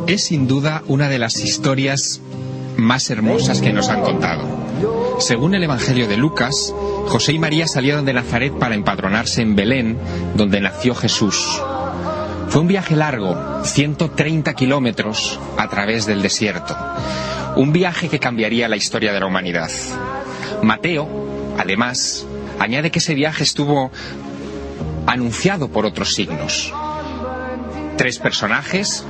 Es sin duda una de las historias más hermosas que nos han contado. Según el Evangelio de Lucas, José y María salieron de Nazaret para empadronarse en Belén, donde nació Jesús. Fue un viaje largo, 130 kilómetros a través del desierto. Un viaje que cambiaría la historia de la humanidad. Mateo, además, añade que ese viaje estuvo anunciado por otros signos. 3 personajes,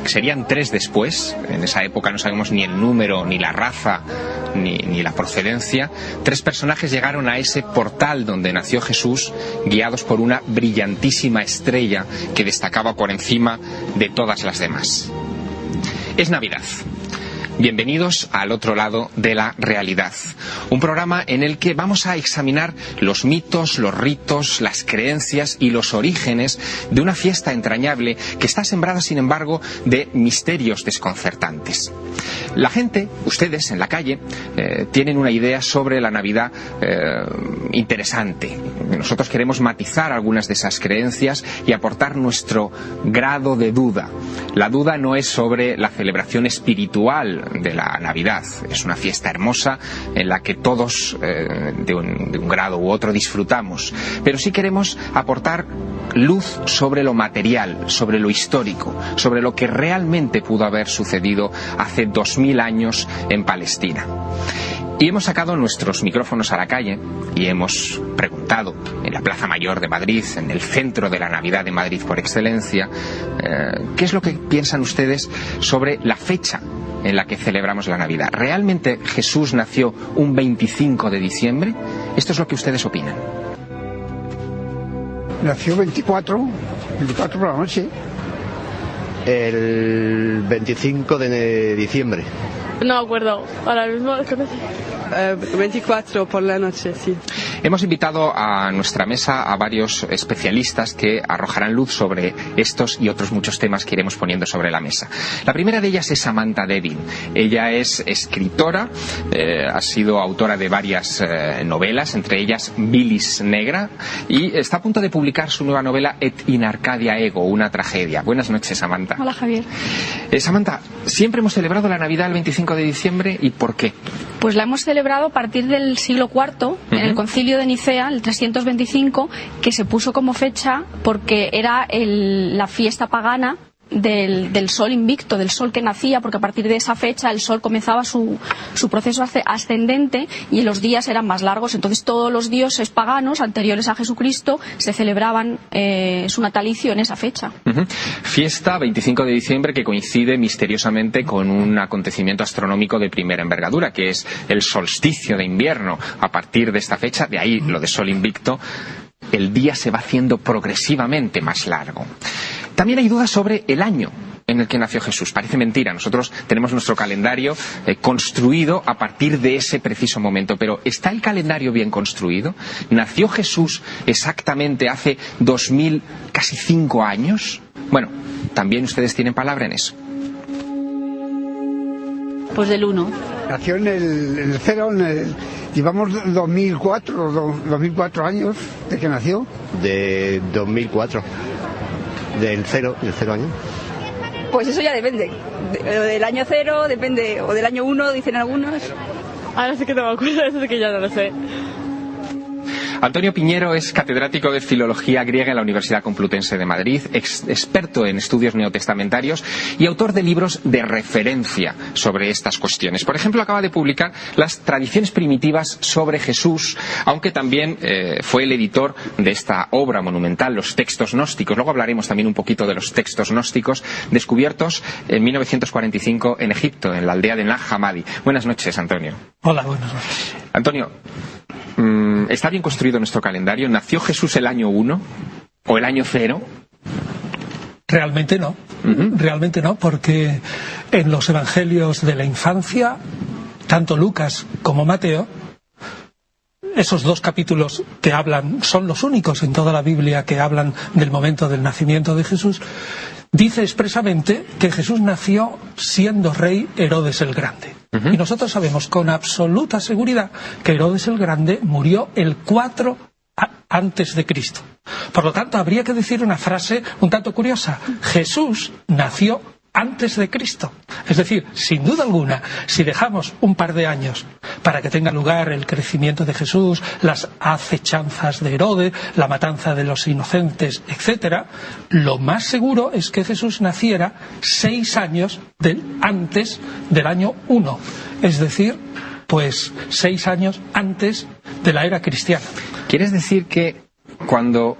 serían 3 después, en esa época no sabemos ni el número, ni la raza, ni la procedencia. 3 personajes llegaron a ese portal donde nació Jesús, guiados por una brillantísima estrella que destacaba por encima de todas las demás. Es Navidad. Bienvenidos al otro lado de la realidad. Un programa en el que vamos a examinar los mitos, los ritos, las creencias y los orígenes de una fiesta entrañable que está sembrada, sin embargo, de misterios desconcertantes. La gente, ustedes en la calle, tienen una idea sobre la Navidad interesante. Nosotros queremos matizar algunas de esas creencias y aportar nuestro grado de duda. La duda no es sobre la celebración espiritual de la Navidad. Es una fiesta hermosa en la que todos de un grado u otro disfrutamos, pero sí queremos aportar luz sobre lo material, sobre lo histórico, sobre lo que realmente pudo haber sucedido hace 2000 años en Palestina. Y hemos sacado nuestros micrófonos a la calle y hemos preguntado en la Plaza Mayor de Madrid, en el centro de la Navidad de Madrid por excelencia, ¿qué es lo que piensan ustedes sobre la fecha en la que celebramos la Navidad? ¿Realmente Jesús nació un 25 de diciembre? Esto es lo que ustedes opinan. Nació 24 por la noche. El 25 de diciembre. No me acuerdo, ahora mismo 24 por la noche, sí. Hemos invitado a nuestra mesa a varios especialistas que arrojarán luz sobre estos y otros muchos temas que iremos poniendo sobre la mesa. La primera de ellas es Samantha Devin. Ella es escritora, ha sido autora de varias novelas, entre ellas Bilis Negra, y está a punto de publicar su nueva novela Et in Arcadia Ego, una tragedia. Buenas noches, Samantha. Hola, Javier. Samantha, siempre hemos celebrado la Navidad el 25 de diciembre, ¿y por qué? Pues la hemos celebrado a partir del siglo IV, en el Concilio de Nicea, el 325, que se puso como fecha porque era la fiesta pagana del sol invicto, del sol que nacía, porque a partir de esa fecha el sol comenzaba su proceso ascendente y los días eran más largos. Entonces todos los dioses paganos anteriores a Jesucristo se celebraban su natalicio en esa fecha. Fiesta 25 de diciembre que coincide misteriosamente con un acontecimiento astronómico de primera envergadura, que es el solsticio de invierno. A partir de esta fecha, de ahí lo de sol invicto, el día se va haciendo progresivamente más largo. También hay dudas sobre el año en el que nació Jesús. Parece mentira, nosotros tenemos nuestro calendario construido a partir de ese preciso momento, pero ¿está el calendario bien construido? ¿Nació Jesús exactamente hace 2000, casi 5 años? Bueno, también ustedes tienen palabra en eso. Pues del 1. Nació en el 0, llevamos 2004 años de que nació. De 2004. Del 0 año. Pues eso ya depende. Del año 0 depende, o del año 1 dicen algunos. Ahora sí que no me acuerdo, eso sí que ya no lo sé. Antonio Piñero es catedrático de Filología Griega en la Universidad Complutense de Madrid, experto en estudios neotestamentarios y autor de libros de referencia sobre estas cuestiones. Por ejemplo, acaba de publicar Las tradiciones primitivas sobre Jesús, aunque también fue el editor de esta obra monumental, Los textos gnósticos. Luego hablaremos también un poquito de los textos gnósticos descubiertos en 1945 en Egipto, en la aldea de Nag Hammadi. Buenas noches, Antonio. Hola, buenas noches. Antonio, ¿está bien construido nuestro calendario? ¿Nació Jesús el año 1 o el año 0? Realmente no. Realmente no, porque en los evangelios de la infancia, tanto Lucas como Mateo, esos 2 capítulos que hablan, son los únicos en toda la Biblia que hablan del momento del nacimiento de Jesús, dice expresamente que Jesús nació siendo rey Herodes el Grande. Y nosotros sabemos con absoluta seguridad que Herodes el Grande murió el 4 antes de Cristo. Por lo tanto, habría que decir una frase un tanto curiosa. Jesús nació antes de Cristo. Es decir, sin duda alguna, si dejamos un par de años para que tenga lugar el crecimiento de Jesús, las acechanzas de Herodes, la matanza de los inocentes, etcétera, lo más seguro es que Jesús naciera 6 años antes del año 1. Es decir, pues 6 años antes de la era cristiana. ¿Quieres decir que cuando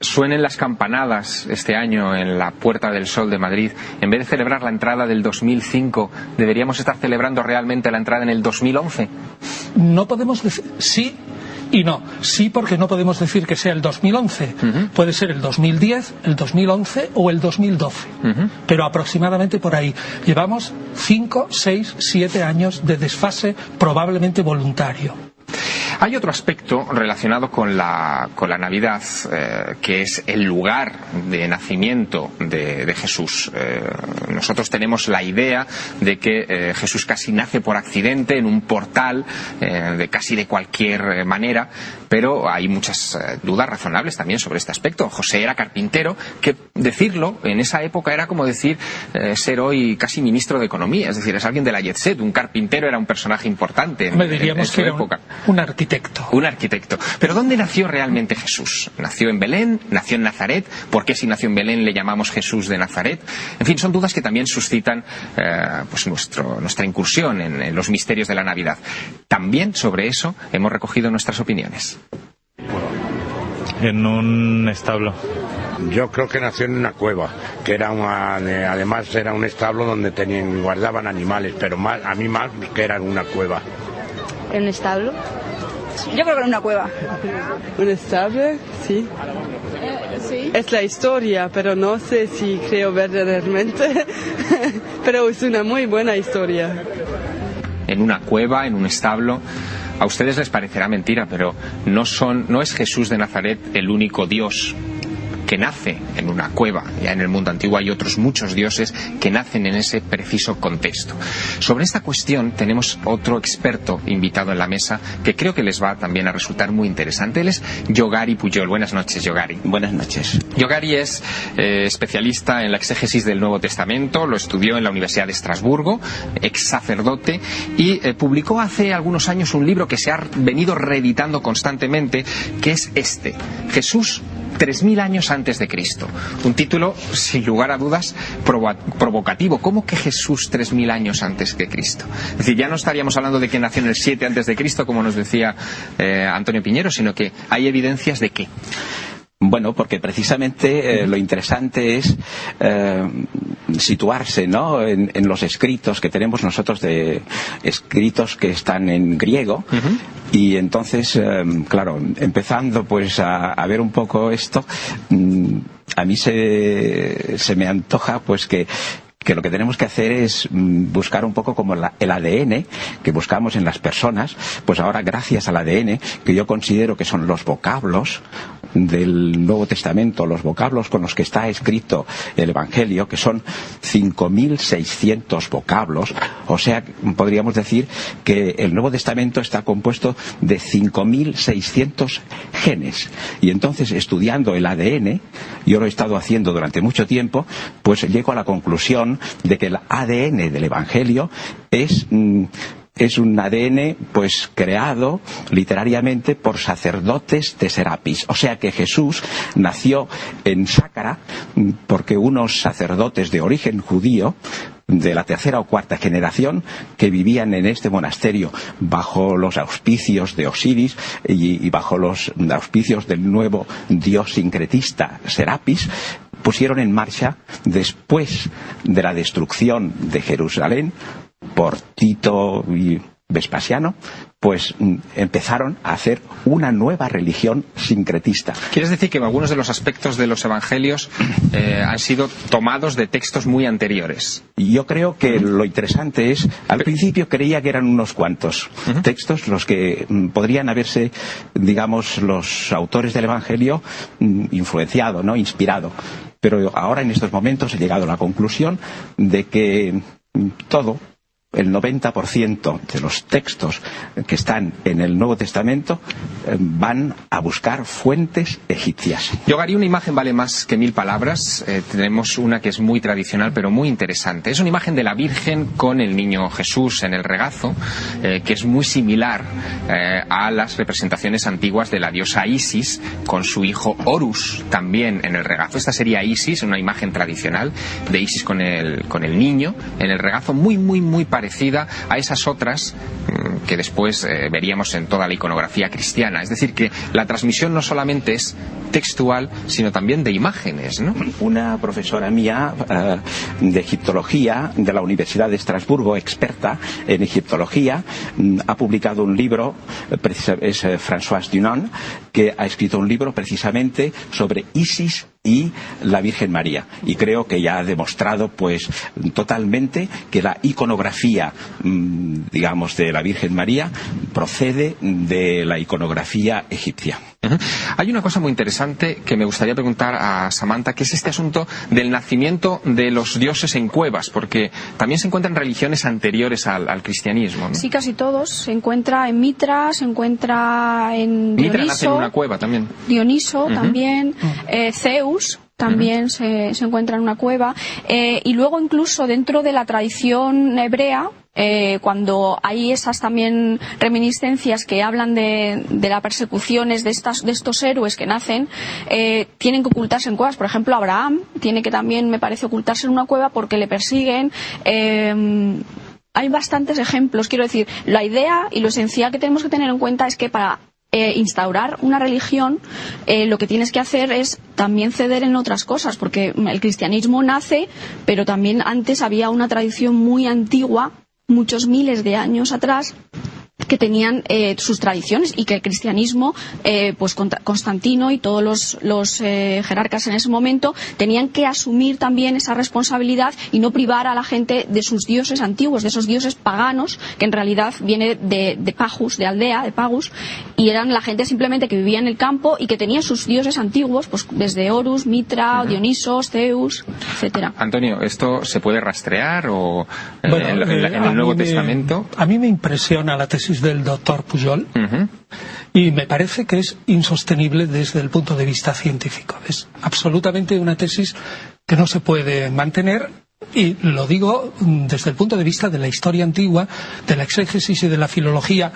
suenen las campanadas este año en la Puerta del Sol de Madrid, en vez de celebrar la entrada del 2005, deberíamos estar celebrando realmente la entrada en el 2011? No podemos decir sí y no. Sí, porque no podemos decir que sea el 2011. Puede ser el 2010, el 2011 o el 2012. Pero aproximadamente por ahí. Llevamos 5, 6, 7 años de desfase probablemente voluntario. Hay otro aspecto relacionado con la Navidad, que es el lugar de nacimiento de Jesús. Nosotros tenemos la idea de que Jesús casi nace por accidente en un portal, casi de cualquier manera, pero hay muchas dudas razonables también sobre este aspecto. José era carpintero, que decirlo en esa época era como decir ser hoy casi ministro de Economía, es decir, es alguien de la jet set. Un carpintero era un personaje importante en su época. Un arquitecto. Un arquitecto. Pero ¿dónde nació realmente Jesús? ¿Nació en Belén? ¿Nació en Nazaret? ¿Por qué si nació en Belén le llamamos Jesús de Nazaret? En fin, son dudas que también suscitan pues nuestra incursión en los misterios de la Navidad. También sobre eso hemos recogido nuestras opiniones. En un establo. Yo creo que nació en una cueva, que era además era un establo donde guardaban animales, pero a mí más que era una cueva. ¿En un establo? Yo creo que en una cueva. ¿Un establo? Sí. ¿Sí? Es la historia, pero no sé si creo verdaderamente. Pero es una muy buena historia. En una cueva, en un establo. A ustedes les parecerá mentira, pero no es Jesús de Nazaret el único Dios que nace en una cueva. Ya en el mundo antiguo hay otros muchos dioses que nacen en ese preciso contexto. Sobre esta cuestión tenemos otro experto invitado en la mesa que creo que les va también a resultar muy interesante. Él es Yogari Pujol. Buenas noches, Yogari. Buenas noches. Yogari es especialista en la exégesis del Nuevo Testamento, lo estudió en la Universidad de Estrasburgo, ex sacerdote, y publicó hace algunos años un libro que se ha venido reeditando constantemente, que es Jesús 3000 años antes de Cristo. Un título, sin lugar a dudas, provocativo. ¿Cómo que Jesús 3000 años antes de Cristo? Es decir, ya no estaríamos hablando de que nació en el 7 antes de Cristo, como nos decía Antonio Piñero, sino que hay evidencias de que. Bueno, porque precisamente lo interesante es situarse, ¿no?, en los escritos que tenemos nosotros, de escritos que están en griego. Y entonces, claro, empezando pues a ver un poco esto, a mí se me antoja pues que lo que tenemos que hacer es buscar un poco como el ADN que buscamos en las personas. Pues ahora, gracias al ADN, que yo considero que son los vocablos del Nuevo Testamento, los vocablos con los que está escrito el Evangelio, que son 5.600 vocablos, o sea, podríamos decir que el Nuevo Testamento está compuesto de 5.600 genes. Y entonces, estudiando el ADN, yo lo he estado haciendo durante mucho tiempo, pues llego a la conclusión de que el ADN del Evangelio es un ADN pues creado literariamente por sacerdotes de Serapis. O sea que Jesús nació en Sácara porque unos sacerdotes de origen judío, de la 3ª o 4ª generación, que vivían en este monasterio bajo los auspicios de Osiris y bajo los auspicios del nuevo dios sincretista Serapis, pusieron en marcha, después de la destrucción de Jerusalén por Tito y Vespasiano, pues empezaron a hacer una nueva religión sincretista. ¿Quieres decir que algunos de los aspectos de los evangelios han sido tomados de textos muy anteriores? Yo creo que lo interesante es, al principio creía que eran unos cuantos textos los que podrían haberse, digamos, los autores del evangelio influenciado, ¿no?, inspirado. Pero ahora, en estos momentos, he llegado a la conclusión de que todo el 90% de los textos que están en el Nuevo Testamento van a buscar fuentes egipcias. Yo haría una imagen vale más que 1000 palabras. Tenemos una que es muy tradicional pero muy interesante. Es una imagen de la Virgen con el niño Jesús en el regazo, que es muy similar a las representaciones antiguas de la diosa Isis con su hijo Horus también en el regazo. Esta sería Isis, una imagen tradicional de Isis con el niño en el regazo, muy muy muy parecida a esas otras que después veríamos en toda la iconografía cristiana. Es decir, que la transmisión no solamente es textual, sino también de imágenes, ¿no? Una profesora mía de egiptología de la Universidad de Estrasburgo, experta en egiptología, ha publicado un libro, es Françoise Dunant, que ha escrito un libro precisamente sobre Isis y la Virgen María, y creo que ya ha demostrado pues totalmente que la iconografía digamos de la Virgen María procede de la iconografía egipcia. Hay una cosa muy interesante que me gustaría preguntar a Samantha, que es este asunto del nacimiento de los dioses en cuevas, porque también se encuentran religiones anteriores al cristianismo, ¿no? Sí, casi todos. Se encuentra en Mitra, se encuentra en Dioniso. Mitra nace en una cueva también. Dioniso también, Zeus también se encuentra en una cueva, y luego incluso dentro de la tradición hebrea, cuando hay esas también reminiscencias que hablan de las persecuciones de estos héroes que nacen, tienen que ocultarse en cuevas. Por ejemplo, Abraham tiene que también, me parece, ocultarse en una cueva porque le persiguen. Hay bastantes ejemplos. Quiero decir, la idea y lo esencial que tenemos que tener en cuenta es que para instaurar una religión, lo que tienes que hacer es también ceder en otras cosas, porque el cristianismo nace, pero también antes había una tradición muy antigua, muchos miles de años atrás, que tenían sus tradiciones, y que el cristianismo, pues Constantino y todos los jerarcas en ese momento tenían que asumir también esa responsabilidad y no privar a la gente de sus dioses antiguos, de esos dioses paganos, que en realidad viene de Pagus, de aldea, de Pagus, y eran la gente simplemente que vivía en el campo y que tenía sus dioses antiguos, pues desde Horus, Mitra, Dionisos, Zeus, etcétera. Antonio, ¿esto se puede rastrear o en el Nuevo Testamento? A mí me impresiona la tesis del doctor Pujol, y me parece que es insostenible desde el punto de vista científico. Es absolutamente una tesis que no se puede mantener, y lo digo desde el punto de vista de la historia antigua, de la exégesis y de la filología,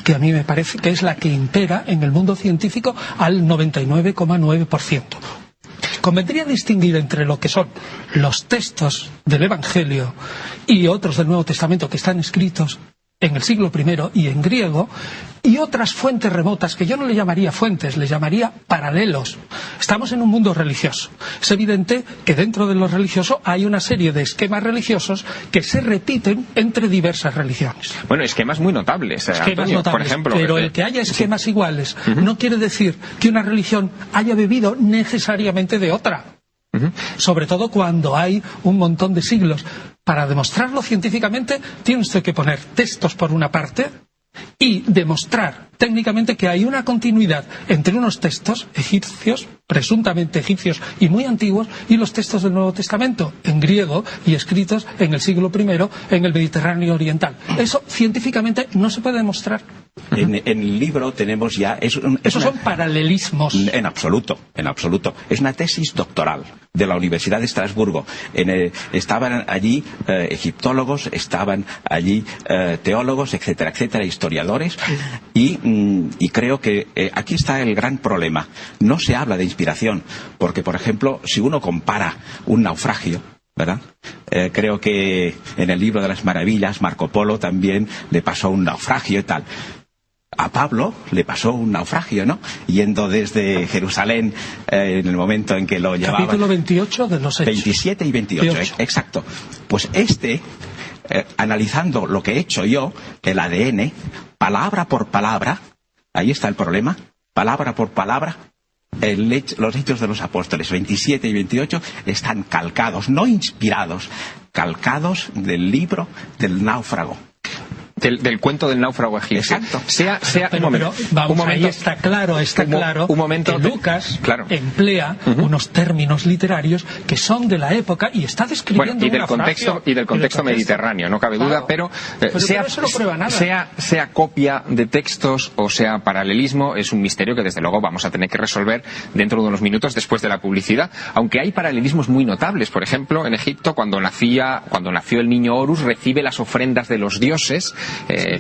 que a mí me parece que es la que impera en el mundo científico al 99,9%. Convendría distinguir entre lo que son los textos del Evangelio y otros del Nuevo Testamento que están escritos en el siglo I y en griego, y otras fuentes remotas que yo no le llamaría fuentes, le llamaría paralelos. Estamos en un mundo religioso. Es evidente que dentro de lo religioso hay una serie de esquemas religiosos que se repiten entre diversas religiones. Bueno, esquemas muy notables, Antonio, por ejemplo. Pero el que haya esquemas iguales no quiere decir que una religión haya bebido necesariamente de otra. Sobre todo cuando hay un montón de siglos. Para demostrarlo científicamente tiene usted que poner textos por una parte y demostrar técnicamente que hay una continuidad entre unos textos egipcios, presuntamente egipcios y muy antiguos, y los textos del Nuevo Testamento en griego y escritos en el siglo I en el Mediterráneo oriental. Eso científicamente no se puede demostrar. En el libro tenemos ya... Esos son paralelismos. En absoluto, en absoluto. Es una tesis doctoral de la Universidad de Estrasburgo. Estaban allí egiptólogos, estaban allí teólogos, etcétera, etcétera, historiadores, y creo que aquí está el gran problema. No se habla de inspiración, porque, por ejemplo, si uno compara un naufragio, ¿verdad? Creo que en el libro de las maravillas Marco Polo también le pasó un naufragio y tal. A Pablo le pasó un naufragio, ¿no? Yendo desde Jerusalén en el momento en que lo llevaban. Capítulo 28 de los Hechos. 27 y 28, exacto. Pues analizando lo que he hecho yo, el ADN, palabra por palabra, ahí está el problema, palabra por palabra, los Hechos de los Apóstoles 27 y 28 están calcados, no inspirados, calcados del libro del náufrago. del cuento del náufrago egipcio. Exacto. Un momento. Ahí está claro un momento, que Lucas claro, emplea unos términos literarios que son de la época y está describiendo y del contexto mediterráneo, no cabe duda, pero eso no prueba nada. sea copia de textos o sea paralelismo, es un misterio que desde luego vamos a tener que resolver dentro de unos minutos después de la publicidad, aunque hay paralelismos muy notables. Por ejemplo, en Egipto, cuando nació el niño Horus, recibe las ofrendas de los dioses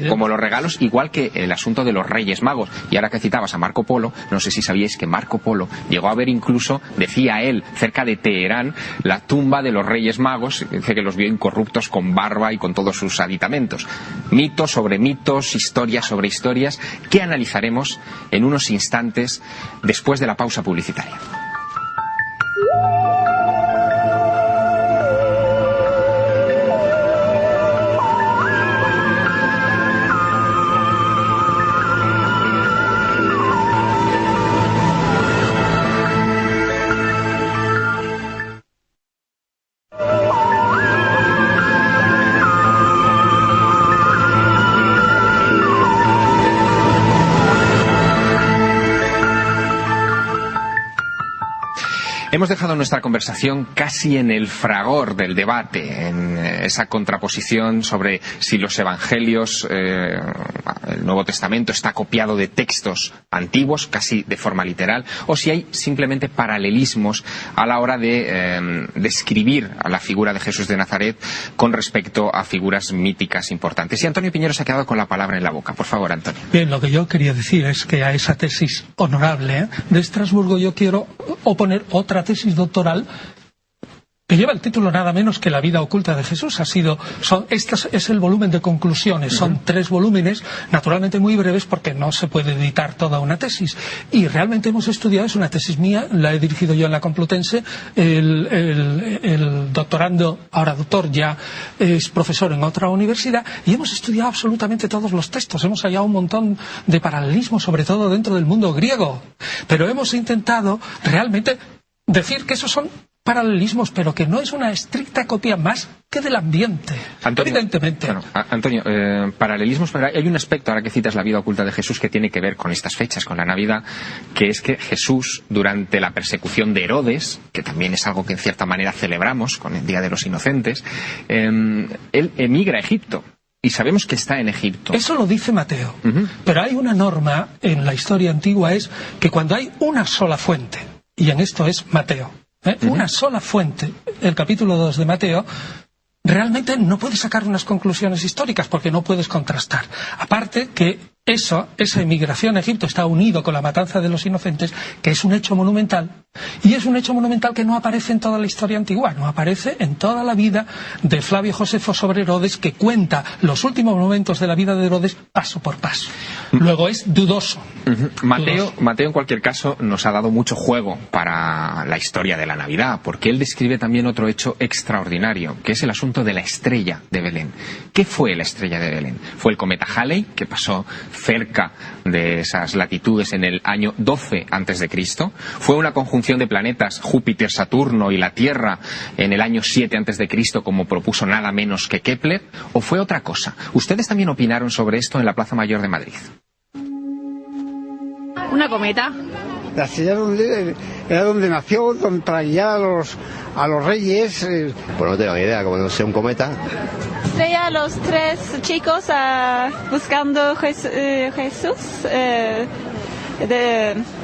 como los regalos, igual que el asunto de los Reyes Magos. Y ahora que citabas a Marco Polo, no sé si sabíais que Marco Polo llegó a ver incluso, decía él, cerca de Teherán, la tumba de los Reyes Magos. Dice que los vio incorruptos, con barba y con todos sus aditamentos. Mitos sobre mitos, historias sobre historias, que analizaremos en unos instantes después de la pausa publicitaria. Hemos dejado nuestra conversación casi en el fragor del debate, en esa contraposición sobre si los evangelios, el Nuevo Testamento está copiado de textos antiguos, casi de forma literal, o si hay simplemente paralelismos a la hora de describir a la figura de Jesús de Nazaret con respecto a figuras míticas importantes. Y Antonio Piñero se ha quedado con la palabra en la boca. Por favor, Antonio. Bien, lo que yo quería decir es que a esa tesis honorable de Estrasburgo yo quiero oponer otra tesis doctoral que lleva el título nada menos que La vida oculta de Jesús. Este es el volumen de conclusiones. Son 3 volúmenes, naturalmente muy breves porque no se puede editar toda una tesis. Y realmente hemos estudiado, es una tesis mía, la he dirigido yo en la Complutense. El doctorando, ahora doctor, ya es profesor en otra universidad, y hemos estudiado absolutamente todos los textos. Hemos hallado un montón de paralelismos, sobre todo dentro del mundo griego. Pero hemos intentado realmente decir que esos son paralelismos, pero que no es una estricta copia más que del ambiente. Antonio, evidentemente. Bueno, Antonio, paralelismos, pero hay un aspecto, ahora que citas la vida oculta de Jesús, que tiene que ver con estas fechas, con la Navidad, que es que Jesús, durante la persecución de Herodes, que también es algo que en cierta manera celebramos con el Día de los Inocentes, él emigra a Egipto. Y sabemos que está en Egipto. Eso lo dice Mateo. Pero hay una norma en la historia antigua, es que cuando hay una sola fuente, y en esto es Mateo, una sola fuente, el capítulo 2 de Mateo, realmente no puedes sacar unas conclusiones históricas porque no puedes contrastar. Aparte que esa emigración a Egipto está unido con la matanza de los inocentes, que es un hecho monumental, y es un hecho monumental que no aparece en toda la historia antigua, no aparece en toda la vida de Flavio Josefo sobre Herodes, que cuenta los últimos momentos de la vida de Herodes paso por paso. Luego es dudoso. Mateo, en cualquier caso, nos ha dado mucho juego para la historia de la Navidad, porque él describe también otro hecho extraordinario, que es el asunto de la estrella de Belén. ¿Qué fue la estrella de Belén? Fue el cometa Halley, que pasó cerca de esas latitudes en el año 12 a.C. Fue una conjunción de planetas, Júpiter, Saturno y la Tierra, en el año 7 a.C., como propuso nada menos que Kepler, o fue otra cosa. Ustedes también opinaron sobre esto en la Plaza Mayor de Madrid. Una cometa. La estrella era donde nació, donde traía a los reyes. Pues no tengo ni idea, como no sé, un cometa. Estrella, los 3 chicos buscando Jesús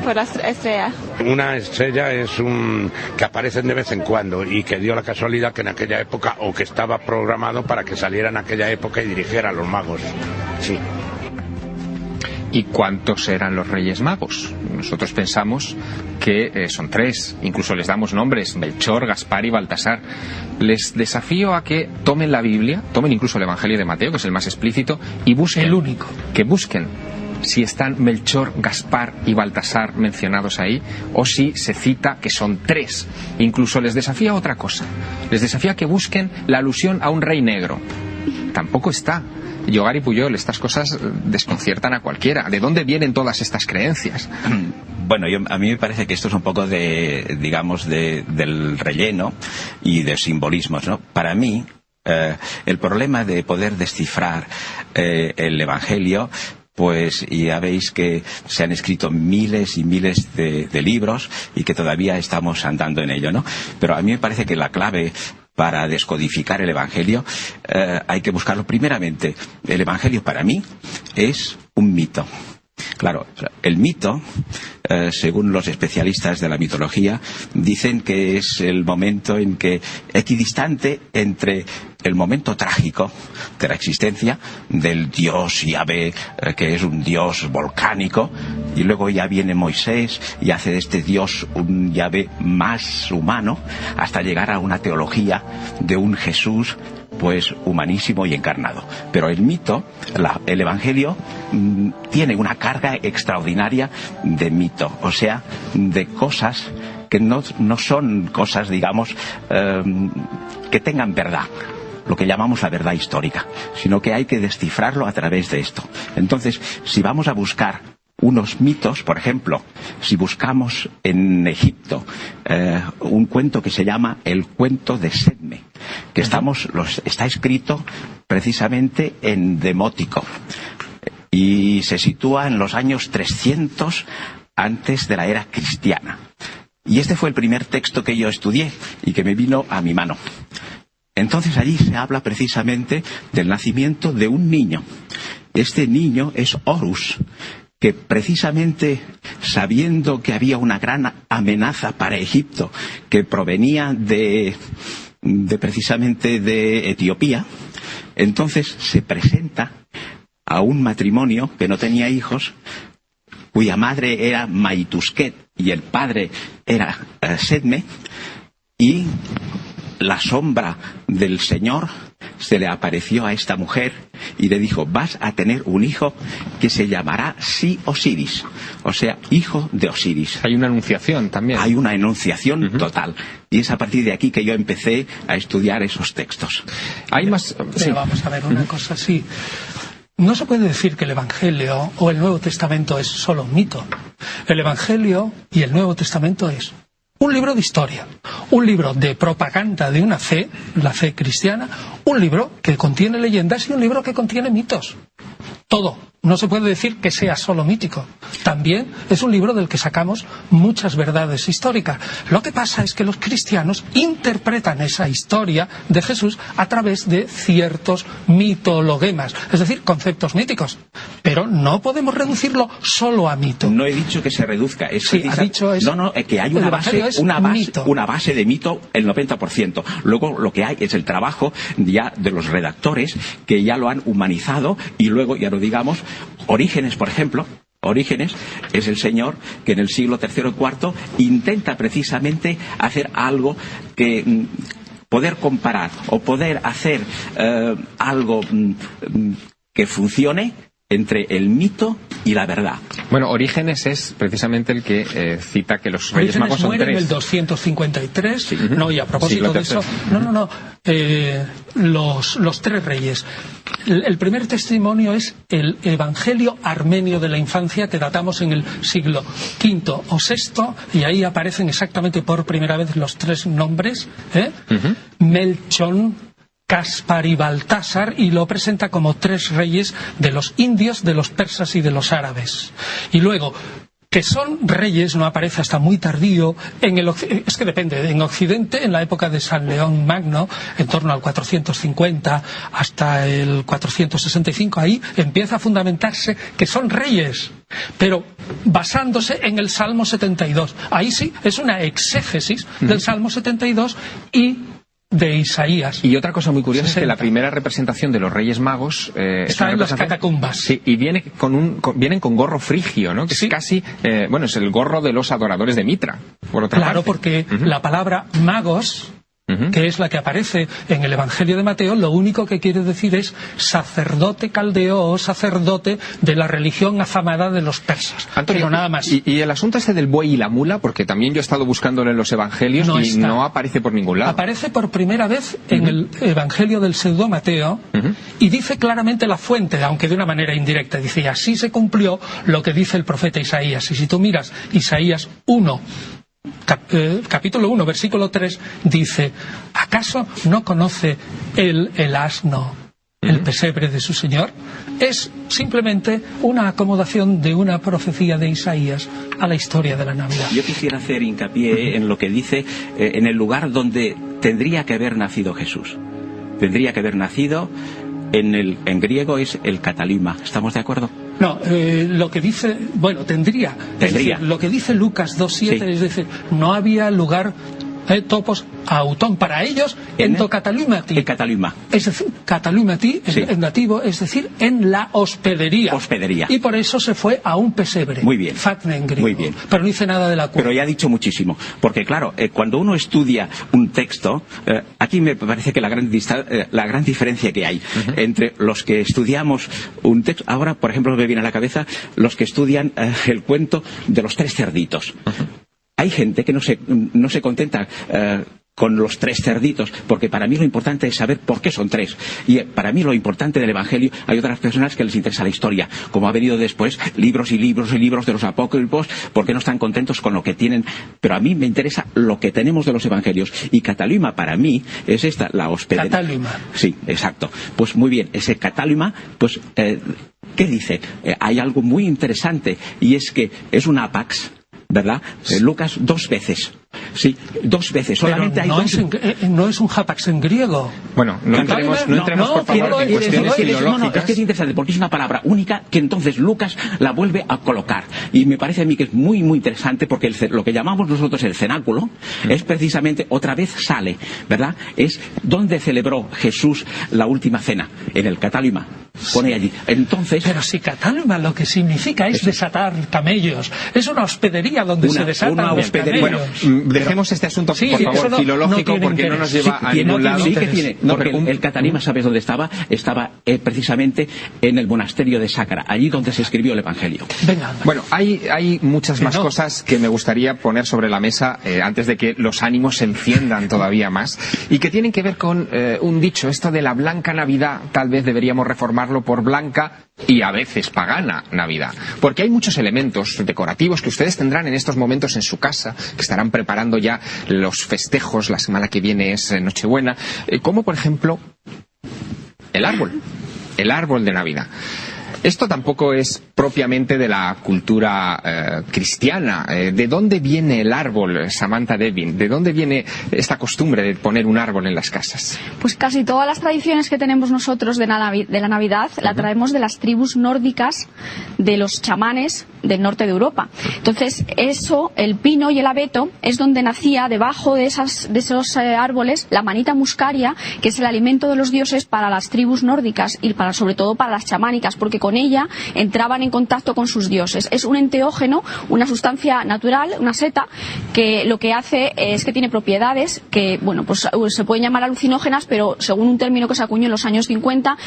por la estrella. Una estrella es que aparecen de vez en cuando y que dio la casualidad que en aquella época, o que estaba programado para que saliera en aquella época y dirigiera a los magos. Sí. ¿Y cuántos eran los Reyes Magos? Nosotros pensamos que son 3, incluso les damos nombres: Melchor, Gaspar y Baltasar. Les desafío a que tomen la Biblia, tomen incluso el Evangelio de Mateo, que es el más explícito, y busquen, el único, que busquen si están Melchor, Gaspar y Baltasar mencionados ahí, o si se cita que son 3. Incluso les desafío a otra cosa, les desafío a que busquen la alusión a un rey negro. Tampoco está. Yogar y Puyol, estas cosas desconciertan a cualquiera. ¿De dónde vienen todas estas creencias? Bueno, a mí me parece que esto es un poco del relleno y de simbolismos, ¿no? Para mí, El problema de poder descifrar el Evangelio, pues ya veis que se han escrito miles y miles de libros y que todavía estamos andando en ello, ¿no? Pero a mí me parece que la clave para descodificar el Evangelio hay que buscarlo primeramente. El Evangelio para mí es un mito. Claro, el mito, según los especialistas de la mitología, dicen que es el momento en que, equidistante entre el momento trágico de la existencia del dios Yahvé, que es un dios volcánico, y luego ya viene Moisés y hace de este dios un Yahvé más humano, hasta llegar a una teología de un Jesús pues humanísimo y encarnado. Pero el mito, el Evangelio, tiene una carga extraordinaria de mito, o sea, de cosas que no son cosas, digamos, que tengan verdad, lo que llamamos la verdad histórica, sino que hay que descifrarlo a través de esto. Entonces, si vamos a buscar unos mitos, por ejemplo, si buscamos en Egipto un cuento que se llama el cuento de Sedme, que está escrito precisamente en demótico y se sitúa en los años 300 antes de la era cristiana. Y este fue el primer texto que yo estudié y que me vino a mi mano. Entonces allí se habla precisamente del nacimiento de un niño. Este niño es Horus, que precisamente sabiendo que había una gran amenaza para Egipto que provenía precisamente de Etiopía, entonces se presenta a un matrimonio que no tenía hijos, cuya madre era Maitusquet y el padre era Sedme, y la sombra del Señor se le apareció a esta mujer y le dijo: vas a tener un hijo que se llamará Osiris, o sea, hijo de Osiris. Hay una anunciación también. Hay una enunciación total. Y es a partir de aquí que yo empecé a estudiar esos textos. Hay más... Sí. Vamos a ver una cosa así. No se puede decir que el Evangelio o el Nuevo Testamento es solo un mito. El Evangelio y el Nuevo Testamento es un libro de historia, un libro de propaganda de una fe, la fe cristiana, un libro que contiene leyendas y un libro que contiene mitos. Todo. No se puede decir que sea solo mítico. También es un libro del que sacamos muchas verdades históricas. Lo que pasa es que los cristianos interpretan esa historia de Jesús a través de ciertos mitologemas, es decir, conceptos míticos. Pero no podemos reducirlo solo a mito. No he dicho que se reduzca. Sí, ha dicho eso. No, que hay una base de mito el 90%. Luego lo que hay es el trabajo ya de los redactores que ya lo han humanizado y luego, ya lo digamos, Orígenes, por ejemplo. Orígenes es el señor que en el siglo III y IV intenta precisamente hacer algo que poder comparar o poder hacer algo que funcione entre el mito y la verdad. Bueno, Orígenes es precisamente el que cita que los Reyes Magos son mueren tres. en el 253. Sí. No, y a propósito de eso, los tres reyes. El primer testimonio es el Evangelio armenio de la infancia, que datamos en el siglo V o VI, y ahí aparecen exactamente por primera vez los tres nombres, Melchón, Caspar y Baltasar, y lo presenta como tres reyes de los indios, de los persas y de los árabes. Y luego, que son reyes, no aparece hasta muy tardío, es que depende, en Occidente, en la época de San León Magno, en torno al 450 hasta el 465, ahí empieza a fundamentarse que son reyes, pero basándose en el Salmo 72. Ahí sí, es una exégesis del Salmo 72 y de Isaías. Y otra cosa muy curiosa 60. Es que la primera representación de los Reyes Magos está en las catacumbas. Sí, y vienen con gorro frigio, ¿no? Que sí. Es casi, es el gorro de los adoradores de Mitra, por otra parte. Porque la palabra magos, que es la que aparece en el Evangelio de Mateo, lo único que quiere decir es sacerdote caldeo o sacerdote de la religión afamada de los persas. Antonio, pero nada más. Y el asunto ese del buey y la mula, porque también yo he estado buscándolo en los Evangelios no aparece por ningún lado. Aparece por primera vez en el Evangelio del pseudo Mateo y dice claramente la fuente, aunque de una manera indirecta. Dice: así se cumplió lo que dice el profeta Isaías. Y si tú miras Isaías 1, capítulo 1, versículo 3, dice: ¿acaso no conoce el asno el pesebre de su señor? Es simplemente una acomodación de una profecía de Isaías a la historia de la Navidad. Yo quisiera hacer hincapié en lo que dice, en el lugar donde tendría que haber nacido Jesús. Tendría que haber nacido, en griego es el Catalima. ¿Estamos de acuerdo? No, lo que dice, bueno, tendría. Es decir, lo que dice Lucas 2.7, sí. Es decir, no había lugar, topos autón para ellos en Catalimati. En Catalima. Es decir, Catalimati, sí. En nativo, es decir, en la hospedería. Hospedería. Y por eso se fue a un pesebre. Muy bien. Fatne en griego. Muy bien. Pero no dice nada de la cueva. Pero ya ha dicho muchísimo. Porque claro, cuando uno estudia un texto, aquí me parece que la gran diferencia que hay entre los que estudiamos un texto, ahora, por ejemplo, me viene a la cabeza los que estudian el cuento de los 3 cerditos. Hay gente que no se contenta con los 3 cerditos, porque para mí lo importante es saber por qué son 3. Y para mí lo importante del Evangelio, hay otras personas que les interesa la historia, como ha venido después libros y libros y libros de los apócrifos, porque no están contentos con lo que tienen. Pero a mí me interesa lo que tenemos de los Evangelios. Y Catalima para mí es esta, la hospedería. Catalima. Sí, exacto. Pues muy bien, ese Catalima, pues, ¿qué dice? Hay algo muy interesante, y es que es un apax, ¿verdad? Lucas 2 veces. Sí, 2 veces. Solamente pero no hay 2. No es un hapax en griego. Bueno, no entremos por favor en cuestiones filológicas. Es que es interesante porque es una palabra única que entonces Lucas la vuelve a colocar. Y me parece a mí que es muy, muy interesante porque lo que llamamos nosotros el cenáculo es precisamente, otra vez sale, ¿verdad? Es donde celebró Jesús la última cena, en el Catalima. Pone allí. Entonces, pero si Catalima lo que significa es desatar camellos. Es una hospedería donde se desatan los camellos. Bueno, dejemos este asunto, por favor, filológico, porque no nos lleva a ningún lado. Sí que tiene, porque el Catalima, ¿sabes dónde estaba? Estaba precisamente en el monasterio de Sácara, allí donde se escribió el Evangelio. Venga. Bueno, hay muchas más cosas que me gustaría poner sobre la mesa antes de que los ánimos se enciendan todavía más, y que tienen que ver con un dicho, esto de la blanca Navidad. Tal vez deberíamos reformarlo por blanca y a veces pagana Navidad, porque hay muchos elementos decorativos que ustedes tendrán en estos momentos en su casa, que estarán preparando ya los festejos. La semana que viene es Nochebuena, como por ejemplo el árbol de Navidad. Esto tampoco es propiamente de la cultura cristiana. ¿De dónde viene el árbol, Samantha Devin? ¿De dónde viene esta costumbre de poner un árbol en las casas? Pues casi todas las tradiciones que tenemos nosotros de la Navidad la traemos de las tribus nórdicas, de los chamanes del norte de Europa. Entonces, el pino y el abeto, es donde nacía, debajo de esos árboles, la manita muscaria, que es el alimento de los dioses para las tribus nórdicas y sobre todo para las chamánicas, porque con ella entraban en contacto con sus dioses. Es un enteógeno, una sustancia natural, una seta, que lo que hace es que tiene propiedades que, bueno, pues se pueden llamar alucinógenas, pero según un término que se acuñó en los años 50,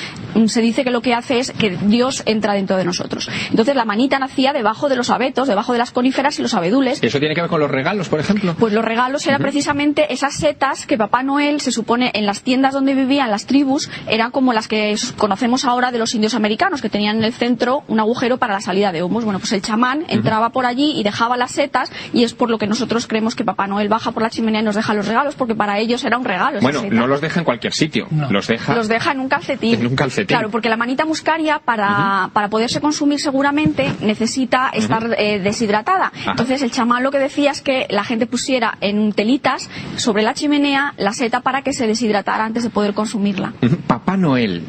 se dice que lo que hace es que Dios entra dentro de nosotros. Entonces la manita nacía debajo de los abetos, debajo de las coníferas y los abedules. ¿Eso tiene que ver con los regalos, por ejemplo? Pues los regalos eran precisamente esas setas que Papá Noel, se supone, en las tiendas donde vivían las tribus, eran como las que conocemos ahora de los indios americanos, que tenían en el centro un agujero para la salida de humos. Bueno, pues el chamán entraba por allí y dejaba las setas, y es por lo que nosotros creemos que Papá Noel baja por la chimenea y nos deja los regalos, porque para ellos era un regalo. Bueno, no los deja en cualquier sitio, los deja en un calcetín. En un calcetín. Claro, porque la manita muscaria, para poderse consumir seguramente, necesita estar deshidratada. Entonces el chamán lo que decía es que la gente pusiera en telitas sobre la chimenea la seta para que se deshidratara antes de poder consumirla. Papá Noel.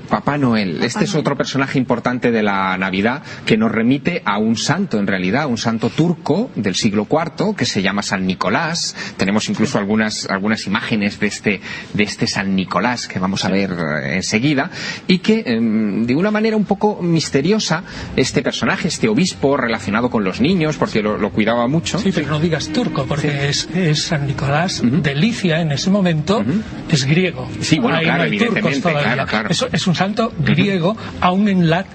Este es otro personaje importante de la Navidad, que nos remite a un santo, en realidad, un santo turco del siglo IV, que se llama San Nicolás. Tenemos incluso algunas imágenes de este San Nicolás que vamos a ver enseguida, y que de una manera un poco misteriosa, este personaje, este obispo relacionado con los niños, porque lo cuidaba mucho. Sí, pero no digas turco, porque es San Nicolás de Licia en ese momento, es griego. Sí, bueno, claro, evidentemente, claro. Eso es un santo griego, aún en la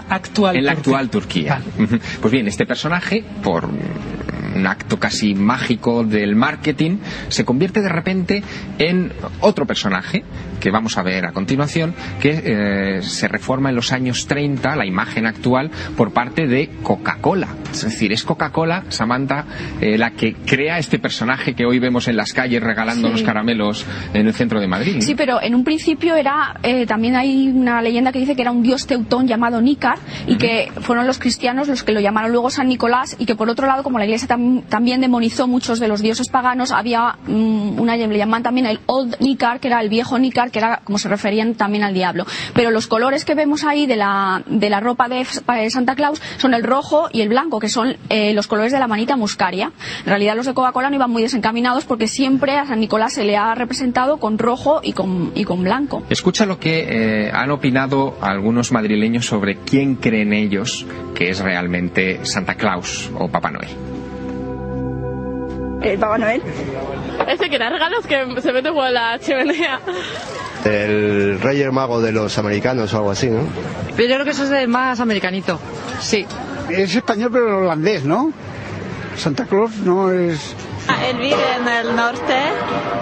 actual Turquía. Vale. Pues bien, este personaje, por un acto casi mágico del marketing, se convierte de repente en otro personaje que vamos a ver a continuación, que se reforma en los años 30, la imagen actual, por parte de Coca-Cola. Es decir, es Coca-Cola, Samantha, la que crea este personaje que hoy vemos en las calles regalando los caramelos en el centro de Madrid, ¿no? Sí, pero en un principio era, también hay una leyenda que dice que era un dios teutón llamado Nícar, y que fueron los cristianos los que lo llamaron luego San Nicolás, y que por otro lado, como la Iglesia también demonizó muchos de los dioses paganos, había le llaman también el Old Nícar, que era el viejo Nícar, que era como se referían también al diablo. Pero los colores que vemos ahí de la ropa de Santa Claus son el rojo y el blanco, que son los colores de la manita muscaria. En realidad los de Coca-Cola no iban muy desencaminados, porque siempre a San Nicolás se le ha representado con rojo y con blanco. Escucha lo que han opinado algunos madrileños sobre quién creen ellos que es realmente Santa Claus o Papá Noel. ¿El Papá Noel? Ese que da regalos que se mete por la chimenea. El Rey Mago de los americanos o algo así, ¿no? Pero yo creo que eso es de más americanito, sí. Es español pero holandés, ¿no? Santa Claus no es... Él vive en el norte,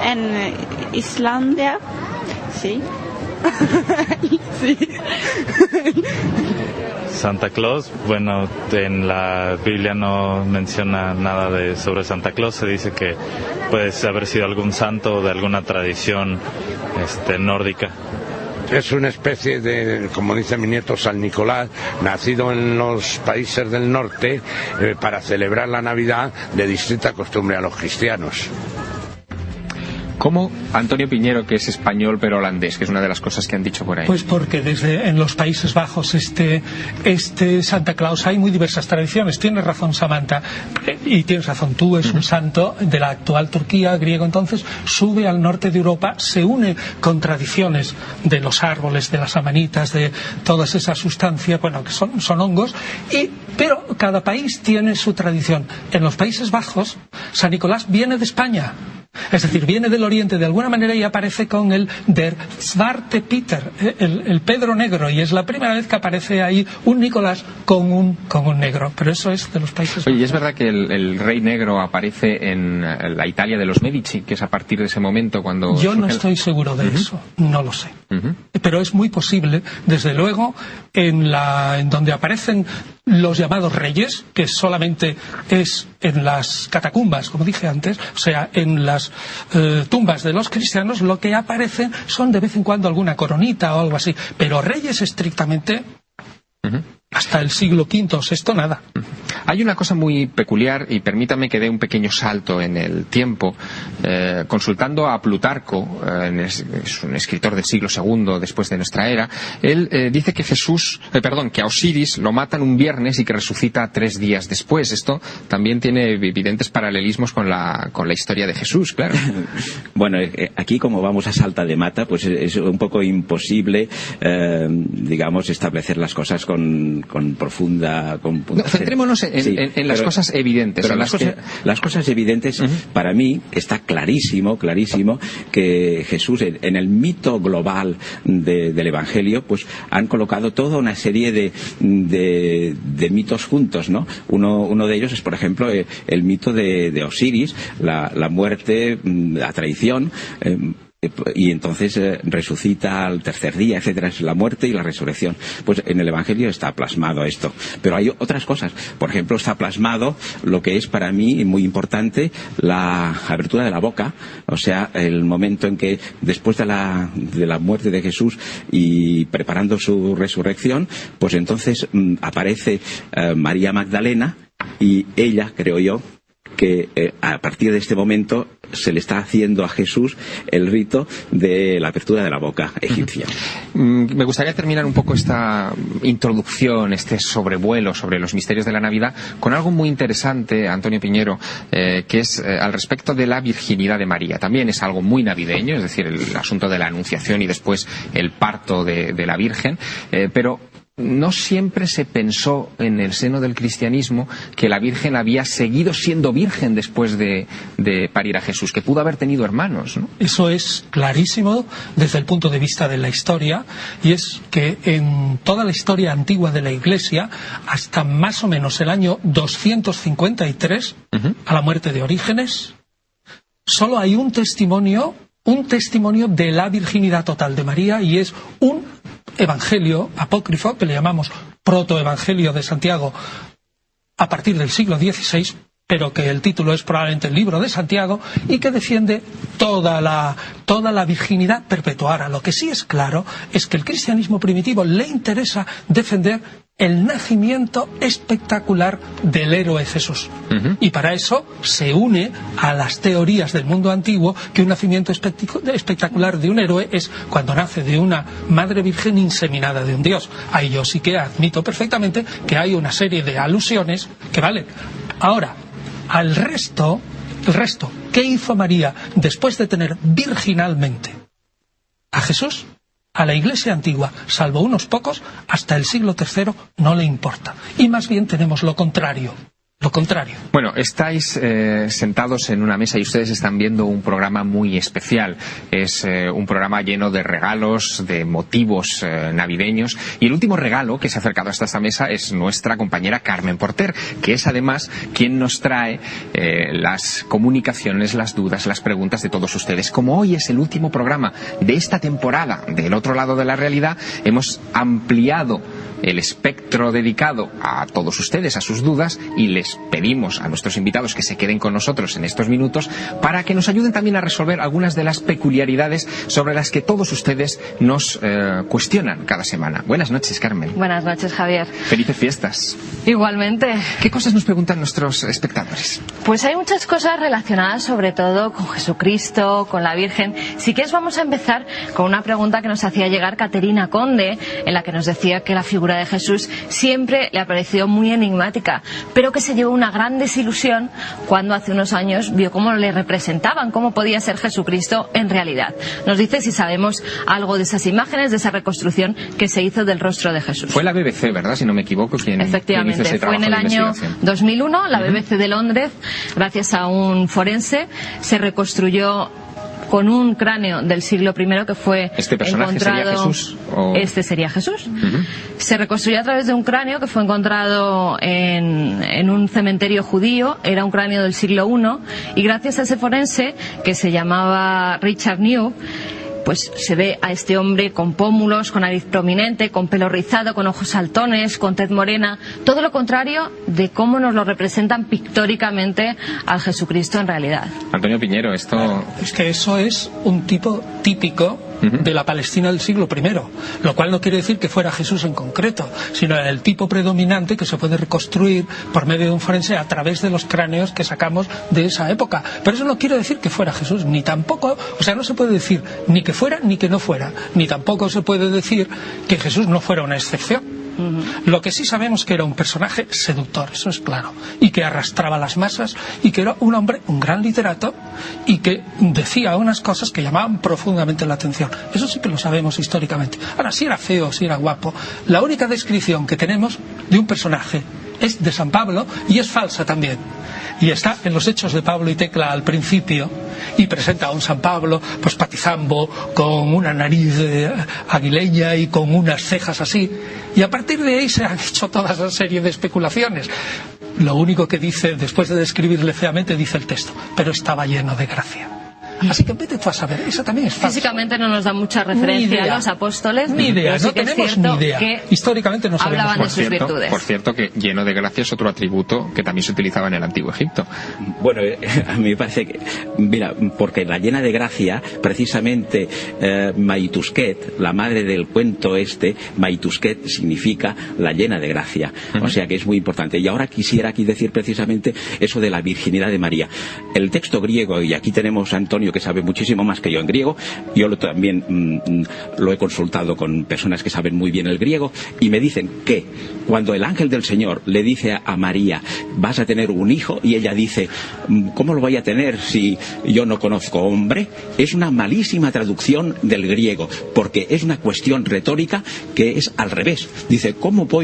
en Islandia, sí. Sí. Santa Claus, bueno, en la Biblia no menciona nada sobre Santa Claus. Se dice que puede haber sido algún santo de alguna tradición nórdica. Es una especie de, como dice mi nieto, San Nicolás, nacido en los países del norte para celebrar la Navidad, de distinta costumbre a los cristianos. ¿Cómo Antonio Piñero, que es español pero holandés, que es una de las cosas que han dicho por ahí? Pues porque en los Países Bajos este Santa Claus hay muy diversas tradiciones. Tienes razón, Samantha, y tienes razón tú, es un santo de la actual Turquía, griego. Entonces sube al norte de Europa, se une con tradiciones de los árboles, de las amanitas, de todas esas sustancias, bueno, que son hongos, pero cada país tiene su tradición. En los Países Bajos, San Nicolás viene de España. Es decir, viene del Oriente de alguna manera y aparece con el Der Zwarte Pieter, el Pedro Negro, y es la primera vez que aparece ahí un Nicolás con un negro, pero eso es de los Países Bajos. Oye, ¿y es verdad que el Rey Negro aparece en la Italia de los Medici, que es a partir de ese momento cuando... Yo no estoy seguro de eso, no lo sé. Pero es muy posible, desde luego, en donde aparecen los llamados reyes, que solamente es en las catacumbas, como dije antes, o sea, en las tumbas de los cristianos, lo que aparecen son de vez en cuando alguna coronita o algo así, pero reyes estrictamente... Hasta el siglo V o VI nada. Hay una cosa muy peculiar, y permítame que dé un pequeño salto en el tiempo. Consultando a Plutarco, es un escritor del siglo II después de nuestra era, él dice que que a Osiris lo matan un viernes y que resucita 3 días después. Esto también tiene evidentes paralelismos con la historia de Jesús, claro. Bueno, aquí como vamos a salta de mata, pues es un poco imposible, digamos, establecer las cosas con profunda... centrémonos en las cosas evidentes. Pero las cosas evidentes, para mí, está clarísimo que Jesús, en el mito global del Evangelio, pues han colocado toda una serie de mitos juntos, ¿no? Uno de ellos es, por ejemplo, el mito de Osiris, la muerte, la traición... y entonces resucita al tercer día, etcétera. Es la muerte y la resurrección. Pues en el Evangelio está plasmado esto, pero hay otras cosas. Por ejemplo, está plasmado lo que es para mí muy importante, la abertura de la boca, o sea, el momento en que después de la muerte de Jesús y preparando su resurrección, pues entonces aparece María Magdalena, y ella, creo yo, que a partir de este momento se le está haciendo a Jesús el rito de la apertura de la boca egipcia. Me gustaría terminar un poco esta introducción, este sobrevuelo sobre los misterios de la Navidad, con algo muy interesante, Antonio Piñero, que es al respecto de la virginidad de María. También es algo muy navideño, es decir, el asunto de la anunciación y después el parto de la Virgen, pero no siempre se pensó en el seno del cristianismo que la Virgen había seguido siendo virgen después de parir a Jesús, que pudo haber tenido hermanos, ¿no? Eso es clarísimo desde el punto de vista de la historia, y es que en toda la historia antigua de la Iglesia, hasta más o menos el año 253, a la muerte de Orígenes, solo hay un testimonio un testimonio de la virginidad total de María, y es un evangelio apócrifo que le llamamos protoevangelio de Santiago a partir del siglo XVI, pero que el título es probablemente el libro de Santiago, y que defiende toda la virginidad perpetua. Ahora, lo que sí es claro es que el cristianismo primitivo le interesa defender el nacimiento espectacular del héroe Jesús. Y para eso se une a las teorías del mundo antiguo que un nacimiento espectacular de un héroe es cuando nace de una madre virgen inseminada de un dios. Ahí yo sí que admito perfectamente que hay una serie de alusiones que valen. Ahora, el resto, ¿qué hizo María después de tener virginalmente a Jesús? A la Iglesia antigua, salvo unos pocos, hasta el siglo III no le importa. Y más bien tenemos lo contrario. Lo contrario. Bueno, estáis sentados en una mesa y ustedes están viendo un programa muy especial. Es un programa lleno de regalos, de motivos navideños. Y el último regalo que se ha acercado hasta esta mesa es nuestra compañera Carmen Porter, que es además quien nos trae las comunicaciones, las dudas, las preguntas de todos ustedes. Como hoy es el último programa de esta temporada del otro lado de la realidad, hemos ampliado el espectro dedicado a todos ustedes, a sus dudas, y les pedimos a nuestros invitados que se queden con nosotros en estos minutos para que nos ayuden también a resolver algunas de las peculiaridades sobre las que todos ustedes nos cuestionan cada semana. Buenas noches, Carmen. Buenas noches, Javier. Felices fiestas. Igualmente. ¿Qué cosas nos preguntan nuestros espectadores? Pues hay muchas cosas relacionadas sobre todo con Jesucristo, con la Virgen. Si quieres vamos a empezar con una pregunta que nos hacía llegar Caterina Conde, en la que nos decía que la figura de Jesús siempre le ha parecido muy enigmática, pero que se llevó una gran desilusión cuando hace unos años vio cómo le representaban, cómo podía ser Jesucristo en realidad. Nos dice si sabemos algo de esas imágenes, de esa reconstrucción que se hizo del rostro de Jesús. Fue la BBC, ¿verdad? Si no me equivoco, quien Efectivamente, hizo ese fue en el año 2001, la BBC de Londres, gracias a un forense, se reconstruyó con un cráneo del siglo I que fue ¿Este personaje encontrado... sería Jesús? ¿O... Este sería Jesús. Se reconstruyó a través de un cráneo que fue encontrado en un cementerio judío. Era un cráneo del siglo I, y gracias a ese forense, que se llamaba Richard New, pues se ve a este hombre con pómulos, con nariz prominente, con pelo rizado, con ojos saltones, con tez morena, todo lo contrario de cómo nos lo representan pictóricamente al Jesucristo en realidad. Antonio Piñero, esto... Es que eso es un tipo típico de la Palestina del siglo I, lo cual no quiere decir que fuera Jesús en concreto, sino el tipo predominante que se puede reconstruir por medio de un forense a través de los cráneos que sacamos de esa época. Pero eso no quiere decir que fuera Jesús, ni tampoco, o sea, no se puede decir ni que fuera ni que no fuera, ni tampoco se puede decir que Jesús no fuera una excepción. Lo que sí sabemos que era un personaje seductor, eso es claro, y que arrastraba las masas, y que era un hombre, un gran literato, y que decía unas cosas que llamaban profundamente la atención. Eso sí que lo sabemos históricamente. Ahora, si era feo, si era guapo, la única descripción que tenemos de un personaje es de San Pablo, y es falsa también. Y está en los Hechos de Pablo y Tecla al principio, y presenta a un San Pablo pues patizambo, con una nariz aguileña y con unas cejas así, y a partir de ahí se han hecho toda esa serie de especulaciones. Lo único que dice, después de describirle feamente, dice el texto: pero estaba lleno de gracia. Así que vete tú a saber, eso también es falso. Físicamente no nos da mucha referencia a los apóstoles. Ni idea, no tenemos ni idea. Históricamente no sabemos. Hablaban de sus virtudes. Por cierto, que lleno de gracia es otro atributo que también se utilizaba en el Antiguo Egipto. Bueno, a mí me parece que, mira, porque la llena de gracia, precisamente Maitusquet, la madre del cuento Maitusquet significa la llena de gracia. O sea que es muy importante. Y ahora quisiera aquí decir precisamente eso de la virginidad de María. El texto griego, y aquí tenemos a Antonio, que sabe muchísimo más que yo en griego. Yo también lo he consultado con personas que saben muy bien el griego, y me dicen que cuando el ángel del Señor le dice a María: vas a tener un hijo, y ella dice: ¿cómo lo voy a tener si yo no conozco hombre? Es una malísima traducción del griego, porque es una cuestión retórica que es al revés. Dice: ¿cómo puedo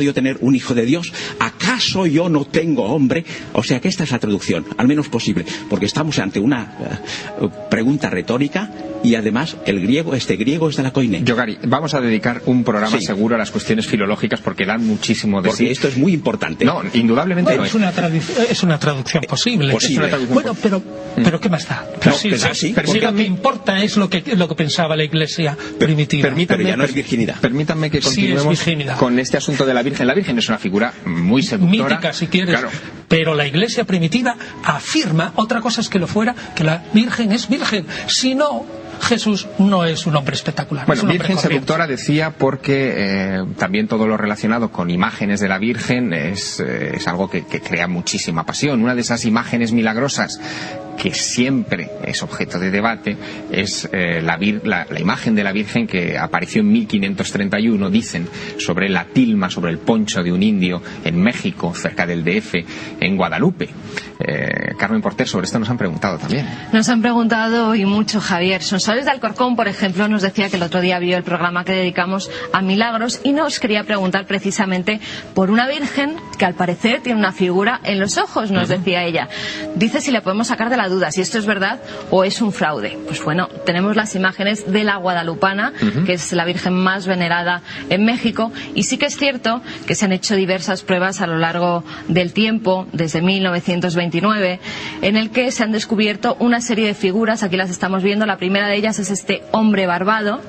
yo tener un hijo de Dios? ¿Acaso yo no tengo hombre? O sea que esta es la traducción, al menos posible, porque estamos ante una pregunta retórica, y además este griego es de la Koine. Yogari, vamos a dedicar un programa seguro a las cuestiones filológicas porque dan muchísimo de sí. Porque esto es muy importante. No, indudablemente bueno, es una traducción posible. Bueno, pero ¿qué más da? Lo que importa es lo que pensaba la Iglesia primitiva. Pero ya no es virginidad. Permítanme que continuemos con este asunto de la Virgen. La Virgen es una figura muy seductora. Mítica, si quieres. Claro. Pero la Iglesia primitiva afirma, otra cosa es que lo fuera, que la Virgen es virgen. Si no, Jesús no es un hombre espectacular. Bueno, Virgen seductora decía porque también todo lo relacionado con imágenes de la Virgen es algo que crea muchísima pasión. Una de esas imágenes milagrosas que siempre es objeto de debate es la imagen de la Virgen que apareció en 1531, dicen, sobre la tilma, sobre el poncho de un indio en México, cerca del DF, en Guadalupe. Carmen Porter, sobre esto nos han preguntado también. Nos han preguntado y mucho, Javier. Sonsoles de Alcorcón, por ejemplo, nos decía que el otro día vio el programa que dedicamos a milagros y nos quería preguntar precisamente por una Virgen que al parecer tiene una figura en los ojos, nos decía ella. Dice si le podemos sacar de la duda si esto es verdad o es un fraude. Pues bueno, tenemos las imágenes de la Guadalupana, que es la Virgen más venerada en México, y sí que es cierto que se han hecho diversas pruebas a lo largo del tiempo, desde 1929, en el que se han descubierto una serie de figuras. Aquí las estamos viendo. La primera de ellas es este hombre barbado,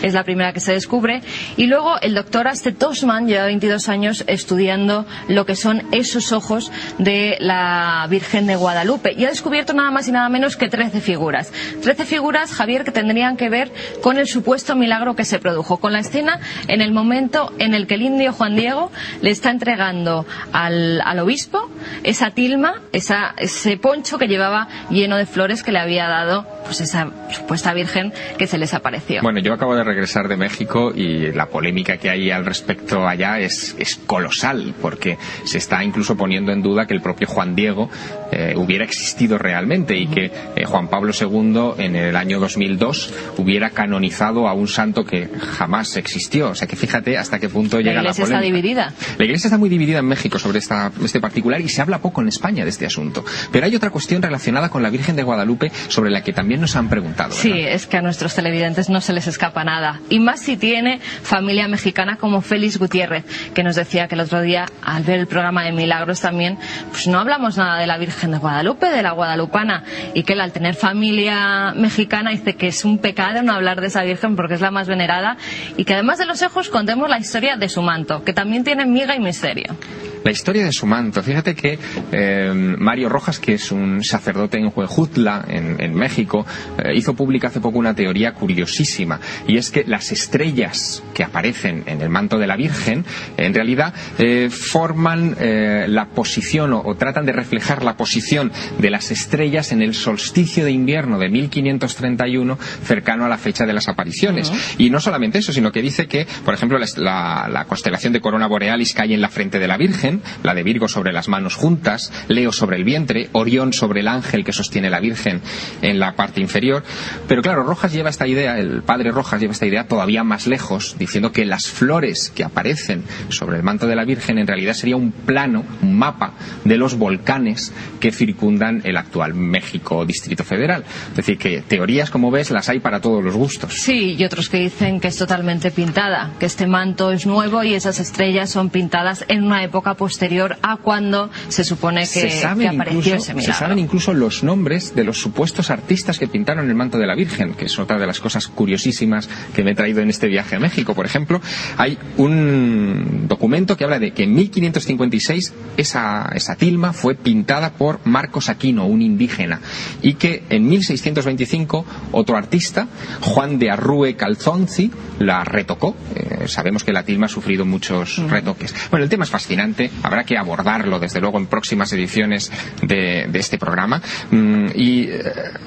es la primera que se descubre, y luego el doctor Aste Tosman lleva 22 años estudiando lo que son esos ojos de la Virgen de Guadalupe, y ha descubierto nada más y nada menos que 13 figuras. 13 figuras, Javier, que tendrían que ver con el supuesto milagro que se produjo, con la escena en el momento en el que el indio Juan Diego le está entregando al obispo esa tilma, ese poncho que llevaba lleno de flores que le había dado pues esa supuesta Virgen que se les apareció. Bueno, yo acabo de regresar de México y la polémica que hay al respecto allá es colosal, porque se está incluso poniendo en duda que el propio Juan Diego hubiera existido realmente y que Juan Pablo II en el año 2002 hubiera canonizado a un santo que jamás existió. O sea que fíjate hasta qué punto llega la polémica. La Iglesia está dividida. La Iglesia está muy dividida en México sobre este particular, y se habla poco en España de este asunto. Pero hay otra cuestión relacionada con la Virgen de Guadalupe sobre la que también nos han preguntado, ¿verdad? Sí, es que a nuestros televidentes no se les escapa nada. Y más si tiene familia mexicana como Félix Gutiérrez, que nos decía que el otro día, al ver el programa de Milagros también, pues no hablamos nada de la Virgen de Guadalupe, de la guadalupana, y que él, al tener familia mexicana, dice que es un pecado no hablar de esa Virgen porque es la más venerada, y que además de los ojos contemos la historia de su manto, que también tiene miga y misterio. La historia de su manto. Fíjate que Mario Rojas, que es un sacerdote en Huejutla, en México, hizo pública hace poco una teoría curiosísima, y es que las estrellas que aparecen en el manto de la Virgen en realidad forman la posición o tratan de reflejar la posición de las estrellas en el solsticio de invierno de 1531, cercano a la fecha de las apariciones. Y no solamente eso, sino que dice que, por ejemplo, la constelación de Corona Borealis cae en la frente de la Virgen, la de Virgo sobre las manos juntas, Leo sobre el vientre, Orión sobre el ángel que sostiene la Virgen en la parte inferior. Pero claro, Rojas lleva esta idea, el padre Rojas lleva esta idea todavía más lejos, diciendo que las flores que aparecen sobre el manto de la Virgen en realidad sería un plano, un mapa de los volcanes que circundan el actual México Distrito Federal. Es decir, que teorías, como ves, las hay para todos los gustos. Sí, y otros que dicen que es totalmente pintada, que este manto es nuevo y esas estrellas son pintadas en una época posterior a cuando se supone que apareció ese milagro. Se saben incluso los nombres de los supuestos artistas que pintaron el manto de la Virgen, que es otra de las cosas curiosísimas que me he traído en este viaje a México. Por ejemplo, hay un documento que habla de que en 1556 esa tilma fue pintada por Marcos Aquino, un indígena, y que en 1625 otro artista, Juan de Arrue Calzonzi, la retocó. Sabemos que la tilma ha sufrido muchos retoques. Bueno, el tema es fascinante, habrá que abordarlo desde luego en próximas ediciones de este programa.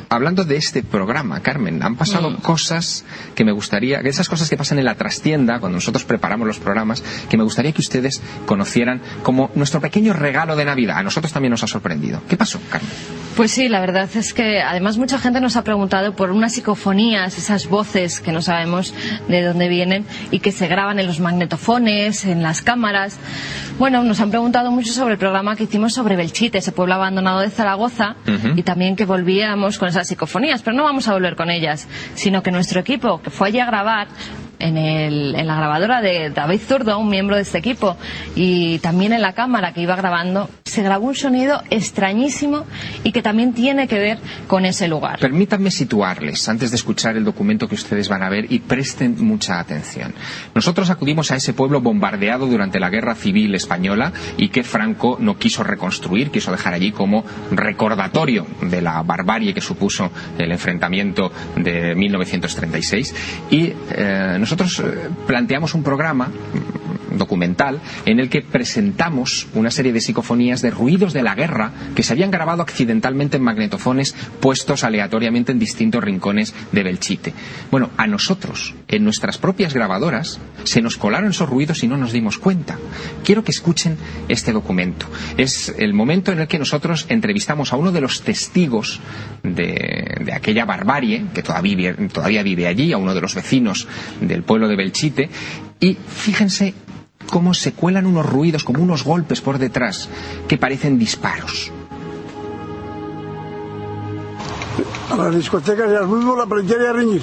Hablando de este programa, Carmen, han pasado cosas que me gustaría, esas cosas que pasan en la trastienda cuando nosotros preparamos los programas, que me gustaría que ustedes conocieran como nuestro pequeño regalo de Navidad. A nosotros también nos ha sorprendido. ¿Qué pasó, Carmen? Pues sí, la verdad es que además mucha gente nos ha preguntado por unas psicofonías, esas voces que no sabemos de dónde vienen y que se graban en los magnetofones, en las cámaras. Bueno, nos han preguntado mucho sobre el programa que hicimos sobre Belchite, ese pueblo abandonado de Zaragoza, y también que volvíamos con esas psicofonías, pero no vamos a volver con ellas, sino que nuestro equipo, que fue allí a grabar, en la grabadora de David Zurdo, un miembro de este equipo, y también en la cámara que iba grabando, se grabó un sonido extrañísimo y que también tiene que ver con ese lugar. Permítanme situarles antes de escuchar el documento que ustedes van a ver y presten mucha atención. Nosotros acudimos a ese pueblo bombardeado durante la Guerra Civil Española y que Franco no quiso reconstruir, quiso dejar allí como recordatorio de la barbarie que supuso el enfrentamiento de 1936, y nosotros planteamos un programa documental en el que presentamos una serie de psicofonías de ruidos de la guerra que se habían grabado accidentalmente en magnetofones puestos aleatoriamente en distintos rincones de Belchite. Bueno, a nosotros, en nuestras propias grabadoras, se nos colaron esos ruidos y no nos dimos cuenta. Quiero que escuchen este documento. Es el momento en el que nosotros entrevistamos a uno de los testigos de aquella barbarie, que todavía vive allí, a uno de los vecinos del pueblo de Belchite, y fíjense cómo se cuelan unos ruidos, como unos golpes por detrás, que parecen disparos. A las discotecas y al fútbol, la plancharía a reñir.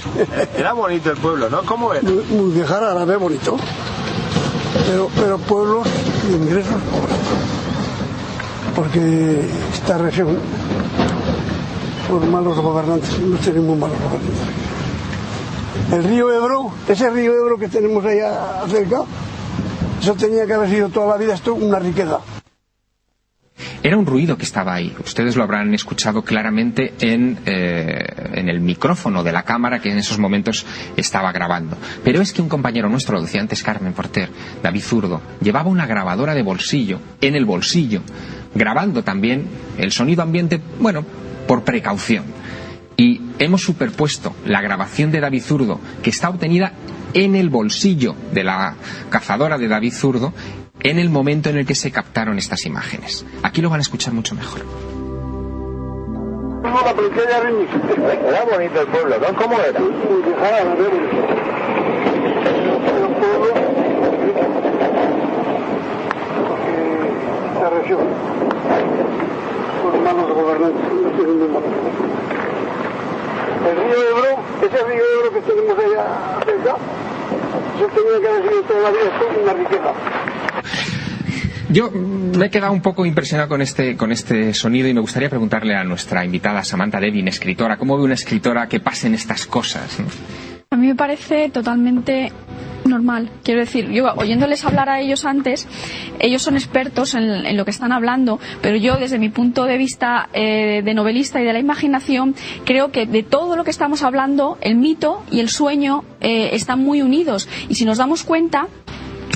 Era bonito el pueblo, ¿no? ¿Cómo era? Muy dejar árabe bonito. Pero pueblos de ingresos pobres. Porque esta región, por malos gobernantes, no tenemos malos gobernantes. El río Ebro, ese río Ebro que tenemos allá cerca, eso tenía que haber sido toda la vida esto una riqueza. Era un ruido que estaba ahí. Ustedes lo habrán escuchado claramente en el micrófono de la cámara que en esos momentos estaba grabando. Pero es que un compañero nuestro, lo decía antes Carmen Porter, David Zurdo, llevaba una grabadora de bolsillo, en el bolsillo, grabando también el sonido ambiente, bueno, por precaución. Y hemos superpuesto la grabación de David Zurdo, que está obtenida en el bolsillo de la cazadora de David Zurdo, en el momento en el que se captaron estas imágenes. Aquí lo van a escuchar mucho mejor. Era bonito el pueblo, ¿no? ¿Cómo era? Esta región, por malos gobernantes, no tienen ningún malos. El río Ebro, ese río Ebro que tenemos allá cerca, eso tenía que haber sido toda la vida una riqueza. Yo me he quedado un poco impresionado con este sonido y me gustaría preguntarle a nuestra invitada Samantha Devin, escritora, ¿cómo ve una escritora que pasen estas cosas, ¿no? A mí me parece totalmente normal. Quiero decir, yo oyéndoles hablar a ellos antes, ellos son expertos en lo que están hablando, pero yo desde mi punto de vista de novelista y de la imaginación, creo que de todo lo que estamos hablando, el mito y el sueño están muy unidos. Y si nos damos cuenta,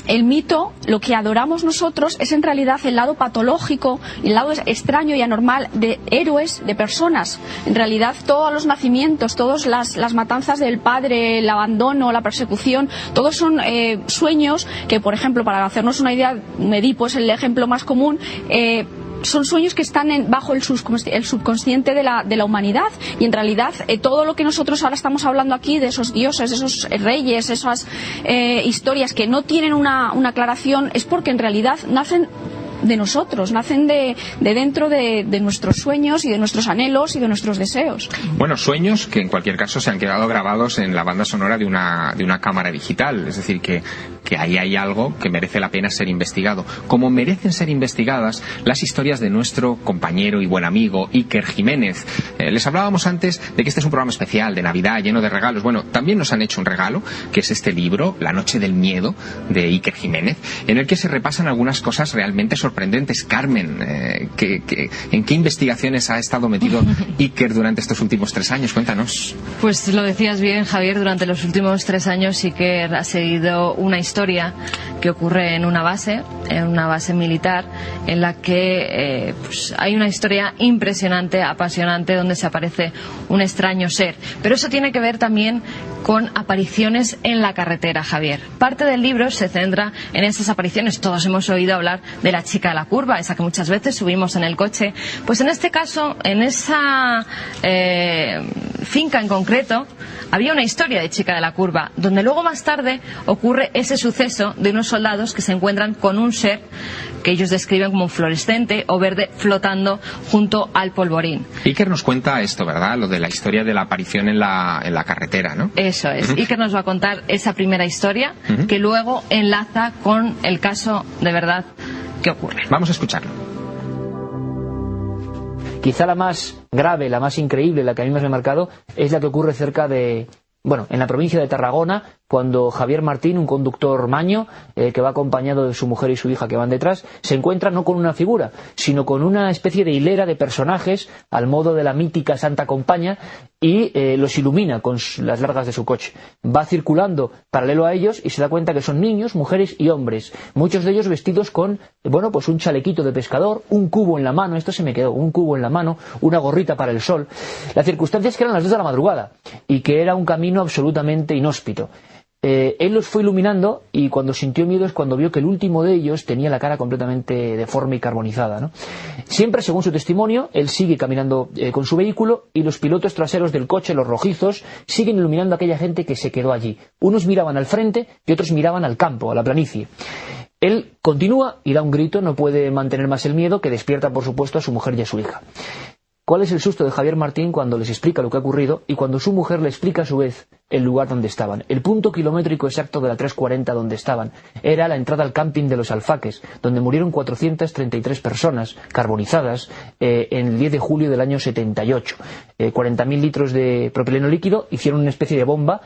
el mito, lo que adoramos nosotros, es en realidad el lado patológico, el lado extraño y anormal de héroes, de personas. En realidad todos los nacimientos, todas las matanzas del padre, el abandono, la persecución, todos son sueños que, por ejemplo, para hacernos una idea, Edipo es el ejemplo más común, son sueños que están bajo el subconsciente de la humanidad, y en realidad todo lo que nosotros ahora estamos hablando aquí, de esos dioses, de esos reyes, esas historias que no tienen una aclaración, es porque en realidad nacen de nosotros, nacen de dentro de nuestros sueños y de nuestros anhelos y de nuestros deseos. Bueno, sueños que en cualquier caso se han quedado grabados en la banda sonora de una cámara digital, es decir, que ahí hay algo que merece la pena ser investigado, como merecen ser investigadas las historias de nuestro compañero y buen amigo Iker Jiménez. Les hablábamos antes de que este es un programa especial de Navidad lleno de regalos. Bueno, también nos han hecho un regalo, que es este libro, La noche del miedo, de Iker Jiménez, en el que se repasan algunas cosas realmente sorprendentes. Carmen, ¿en qué investigaciones ha estado metido Iker durante estos últimos 3 años? Cuéntanos. Pues lo decías bien, Javier, durante los últimos 3 años Iker ha seguido una historia que ocurre en una base militar, en la que pues hay una historia impresionante, apasionante, donde se aparece un extraño ser. Pero eso tiene que ver también con apariciones en la carretera, Javier. Parte del libro se centra en esas apariciones. Todos hemos oído hablar de la chica de la curva, esa que muchas veces subimos en el coche. Pues en este caso, en esa finca en concreto, había una historia de chica de la curva, donde luego más tarde ocurre ese suceso de unos soldados que se encuentran con un ser que ellos describen como un fluorescente o verde flotando junto al polvorín. Iker nos cuenta esto, ¿verdad? Lo de la historia de la aparición en la carretera, ¿no? Eso es. Iker nos va a contar esa primera historia que luego enlaza con el caso de verdad que ocurre. Vamos a escucharlo. Quizá la más grave, la más increíble, la que a mí más me ha marcado, es la que ocurre cerca de... Bueno, en la provincia de Tarragona, cuando Javier Martín, un conductor maño, que va acompañado de su mujer y su hija que van detrás, se encuentra no con una figura, sino con una especie de hilera de personajes, al modo de la mítica Santa Compaña, y los ilumina con las largas de su coche. Va circulando paralelo a ellos y se da cuenta que son niños, mujeres y hombres, muchos de ellos vestidos con, bueno, pues un chalequito de pescador, un cubo en la mano, esto se me quedó, un cubo en la mano, una gorrita para el sol. La circunstancia es que eran las 2 de la madrugada y que era un camino absolutamente inhóspito. Él los fue iluminando y cuando sintió miedo es cuando vio que el último de ellos tenía la cara completamente deforme y carbonizada, ¿no? Siempre, según su testimonio, él sigue caminando con su vehículo y los pilotos traseros del coche, los rojizos, siguen iluminando a aquella gente que se quedó allí. Unos miraban al frente y otros miraban al campo, a la planicie. Él continúa y da un grito, no puede mantener más el miedo, que despierta, por supuesto, a su mujer y a su hija. ¿Cuál es el susto de Javier Martín cuando les explica lo que ha ocurrido y cuando su mujer le explica a su vez el lugar donde estaban? El punto kilométrico exacto de la 340 donde estaban era la entrada al camping de los Alfaques, donde murieron 433 personas carbonizadas en el 10 de julio del año 78. 40.000 litros de propileno líquido hicieron una especie de bomba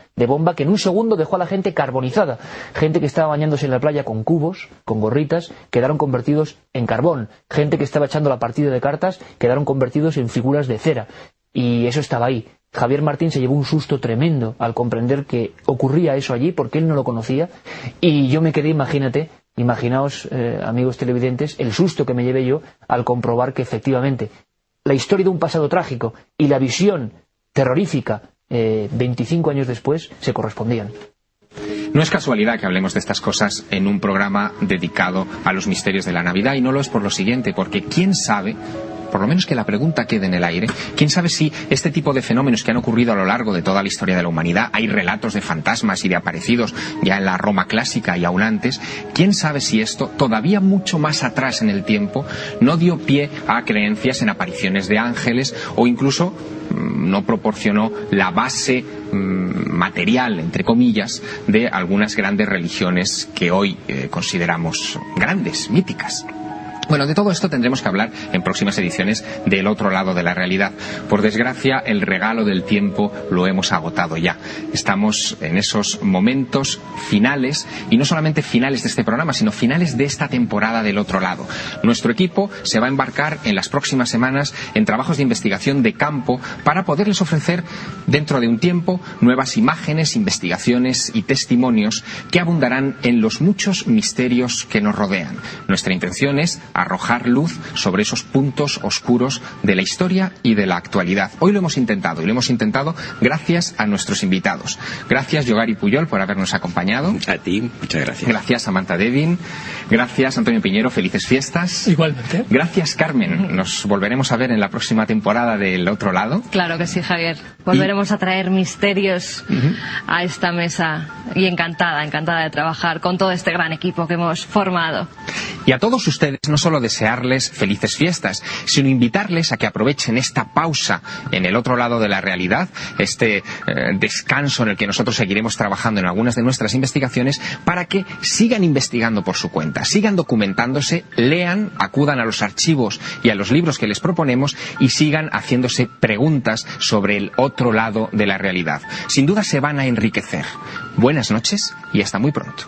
que en un segundo dejó a la gente carbonizada. Gente que estaba bañándose en la playa con cubos, con gorritas, quedaron convertidos en carbón. Gente que estaba echando la partida de cartas quedaron convertidos en figuras de cera. Y eso estaba ahí. Javier Martín se llevó un susto tremendo al comprender que ocurría eso allí porque él no lo conocía. Y yo me quedé, imaginaos, amigos televidentes, el susto que me llevé yo al comprobar que efectivamente la historia de un pasado trágico y la visión terrorífica 25 años después se correspondían. No es casualidad que hablemos de estas cosas en un programa dedicado a los misterios de la Navidad, y no lo es por lo siguiente, porque quién sabe, por lo menos que la pregunta quede en el aire, quién sabe si este tipo de fenómenos que han ocurrido a lo largo de toda la historia de la humanidad, hay relatos de fantasmas y de aparecidos ya en la Roma clásica y aún antes, quién sabe si esto, todavía mucho más atrás en el tiempo, no dio pie a creencias en apariciones de ángeles o incluso no proporcionó la base material, entre comillas, de algunas grandes religiones que hoy consideramos grandes, míticas. Bueno, de todo esto tendremos que hablar en próximas ediciones del otro lado de la realidad. Por desgracia, el regalo del tiempo lo hemos agotado ya. Estamos en esos momentos finales, y no solamente finales de este programa, sino finales de esta temporada del otro lado. Nuestro equipo se va a embarcar en las próximas semanas en trabajos de investigación de campo para poderles ofrecer, dentro de un tiempo, nuevas imágenes, investigaciones y testimonios que abundarán en los muchos misterios que nos rodean. Nuestra intención es arrojar luz sobre esos puntos oscuros de la historia y de la actualidad. Hoy lo hemos intentado, y lo hemos intentado gracias a nuestros invitados. Gracias, Yogari Puyol, por habernos acompañado. A ti, muchas gracias. Gracias, Samantha Devin. Gracias, Antonio Piñero, felices fiestas. Igualmente. Gracias, Carmen. Nos volveremos a ver en la próxima temporada del otro lado. Claro que sí, Javier. Volveremos a traer misterios a esta mesa, y encantada de trabajar con todo este gran equipo que hemos formado. Y a todos ustedes, no solo desearles felices fiestas, sino invitarles a que aprovechen esta pausa en el otro lado de la realidad, este descanso en el que nosotros seguiremos trabajando en algunas de nuestras investigaciones, para que sigan investigando por su cuenta, sigan documentándose, lean, acudan a los archivos y a los libros que les proponemos y sigan haciéndose preguntas sobre el otro lado de la realidad. Sin duda se van a enriquecer. Buenas noches y hasta muy pronto.